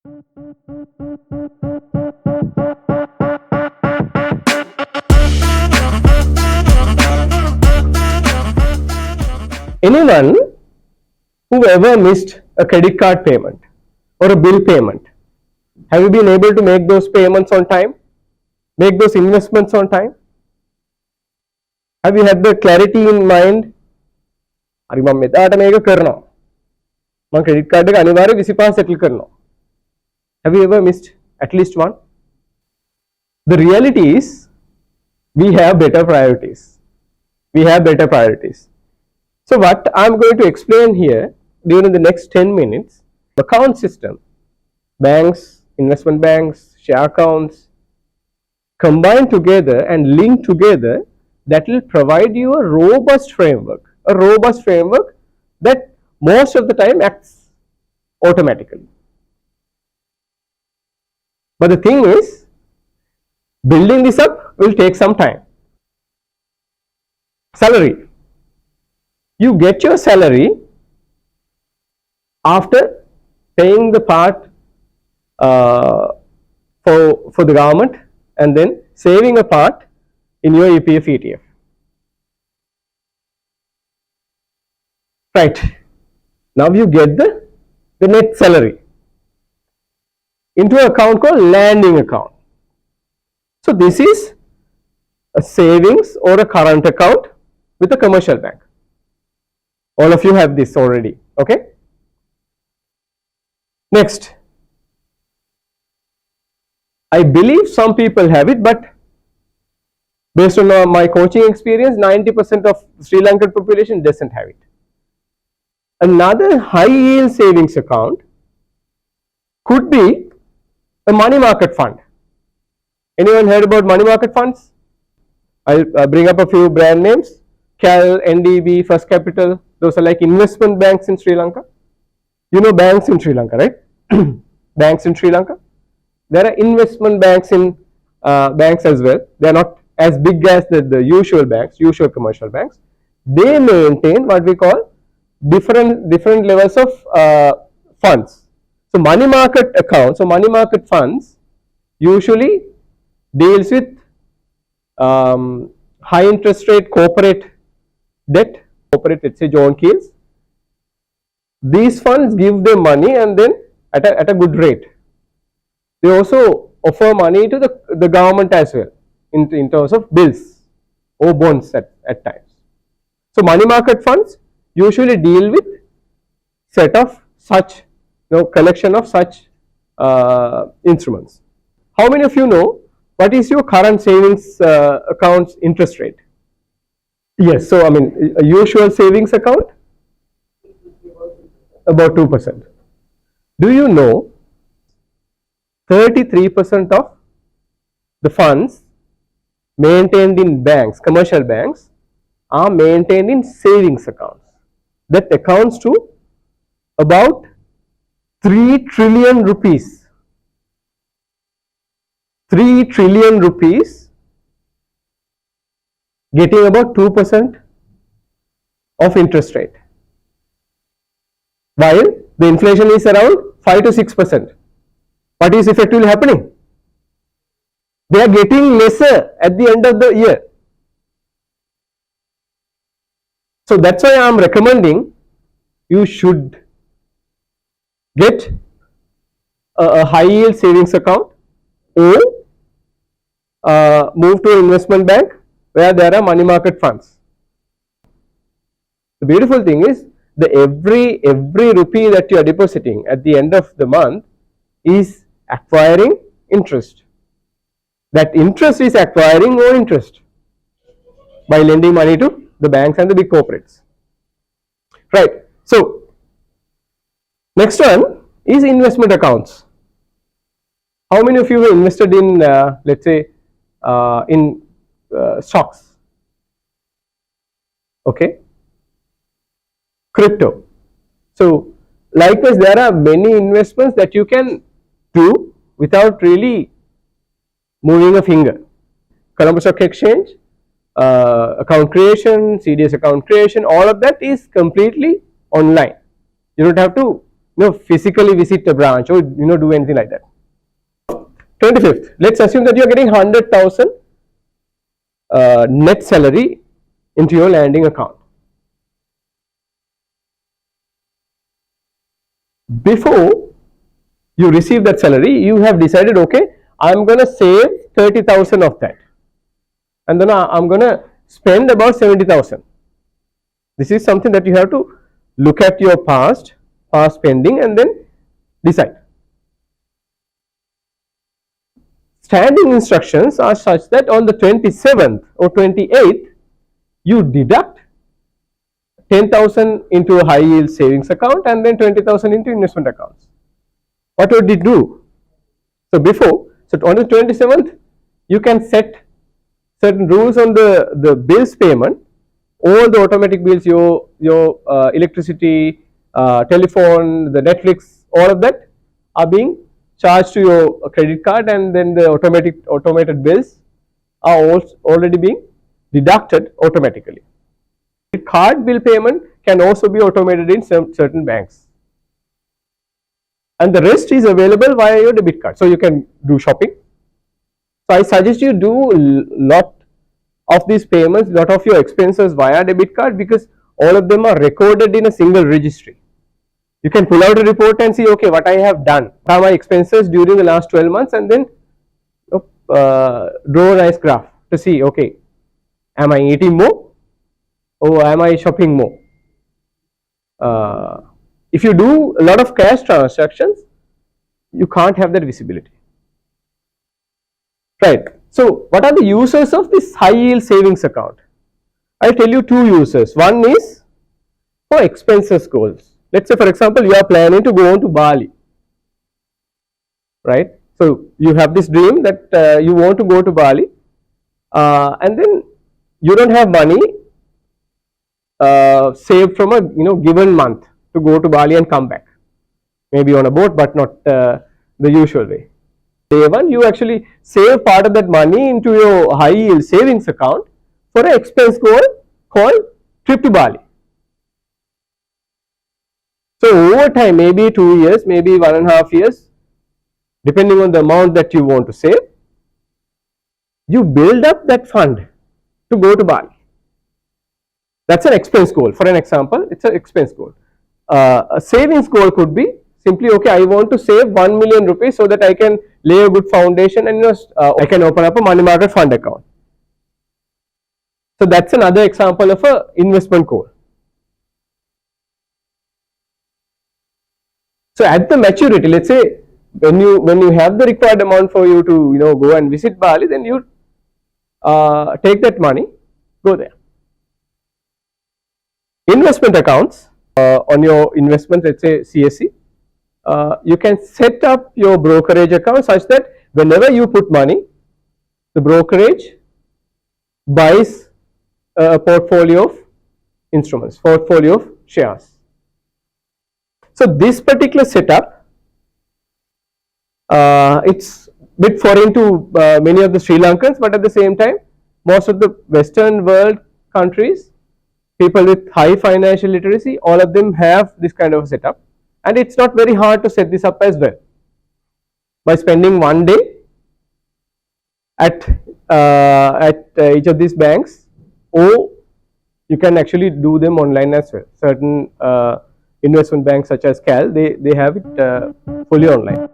Anyone who ever missed a credit card payment or a bill payment, have you been able to make those payments on time? Make those investments on time? Have you had the clarity in mind? හරි මම මෙදාට මේක කරනවා. මම credit card එක අනිවාර්යයෙන් 25 settle කරනවා. Have you ever missed at least one? The reality is we have better priorities. We have better priorities. So what I'm going to explain here during the next 10 minutes, account system, banks, investment banks, share accounts, combine together and link together, that will provide you a robust framework that most of the time acts automatically. But the thing is, building this up will take some time. Salary. You get your salary after paying the part for the government and then saving a part in your EPF ETF. Right. Now you get the net salary into an account called landing account. So this is a savings or a current account with a commercial bank. All of you have this already, okay? Next, I believe some people have it, but based on my coaching experience, 90% of Sri Lankan population doesn't have it. Another high yield savings account could be a money market fund. Anyone heard about money market funds? I'll bring up a few brand names. Cal, NDB, First Capital, those are like investment banks in Sri Lanka. You know banks in Sri Lanka, right? Banks in Sri Lanka. There are investment banks in banks as well. They are not as big as the usual banks, usual commercial banks. They maintain what we call different levels of funds. So money market accounts, so money market funds usually deals with high interest rate corporate debt, corporate, let's say John Keels. These funds give them money and then at a good rate. They also offer money to the government as well in terms of bills or bonds at times. So money market funds usually deal with set of such, collection of such instruments. How many of you know what is your current savings account's interest rate? Yes, so I mean a usual savings account about 2%. Do you know 33% of the funds maintained in banks, commercial banks, are maintained in savings accounts? That accounts to about 3 trillion rupees. 3 trillion rupees getting about 2% of interest rate, while the inflation is around 5 to 6%. What is effectively happening? They are getting lesser at the end of the year. So that's why I am recommending you should get a high yield savings account or move to an investment bank where there are money market funds. The beautiful thing is the every rupee that you are depositing at the end of the month is acquiring interest. That interest is acquiring more interest by lending money to the banks and the big corporates. Right. So next one is investment accounts. How many of you have invested in let's say in stocks? Okay. Crypto. So likewise, there are many investments that you can do without really moving a finger. Colombo Stock Exchange, account creation, CDS account creation, all of that is completely online. You don't have to physically visit a branch or do anything like that. 25th, let's assume that you're getting 100,000 net salary into your landing account. Before you receive that salary, you have decided, okay, I'm going to save 30,000 of that, and then I'm going to spend about 70,000. This is something that you have to look at your past spending and then decide. Standing instructions are such that on the 27th or 28th, you deduct 10,000 into a high yield savings account and then 20,000 into investment accounts. What would it do? So on the 27th, you can set certain rules on the bills payment. All the automatic bills, your electricity, telephone, the Netflix, all of that are being charged to your credit card, and then the automated bills are also already being deducted automatically. Card bill payment can also be automated in certain banks, and the rest is available via your debit card. So you can do shopping. So I suggest you do lot of these payments, lot of your expenses via debit card, because all of them are recorded in a single registry. You can pull out a report and see, okay, what I have done, what are my expenses during the last 12 months, and then draw a nice graph to see, okay, am I eating more or am I shopping more? If you do a lot of cash transactions, you can't have that visibility. Right. So what are the uses of this high yield savings account? I'll tell you two uses. One is for expenses goals. Let's say, for example, you are planning to go on to Bali, right? So you have this dream that you want to go to Bali, and then you don't have money saved from a given month to go to Bali and come back, maybe on a boat, but not the usual way. Day one, you actually save part of that money into your high yield savings account for an expense goal called trip to Bali. So over time, maybe 2 years, maybe 1.5 years, depending on the amount that you want to save, you build up that fund to go to Bali. That's an expense goal. For an example, it's an expense goal. A savings goal could be simply, okay, I want to save 1 million rupees so that I can lay a good foundation and I can open up a money market fund account. So that's another example of a investment goal. So at the maturity, let's say when you have the required amount for you to go and visit Bali, then you take that money, go there. Investment accounts, on your investment, let's say CSC, you can set up your brokerage account such that whenever you put money, the brokerage buys a portfolio of instruments, portfolio of shares. So this particular setup, it's a bit foreign to many of the Sri Lankans, but at the same time, most of the Western world countries, people with high financial literacy, all of them have this kind of setup, and it's not very hard to set this up as well. By spending one day at each of these banks, or you can actually do them online as well. Certain investment banks such as Cal, they have it fully online.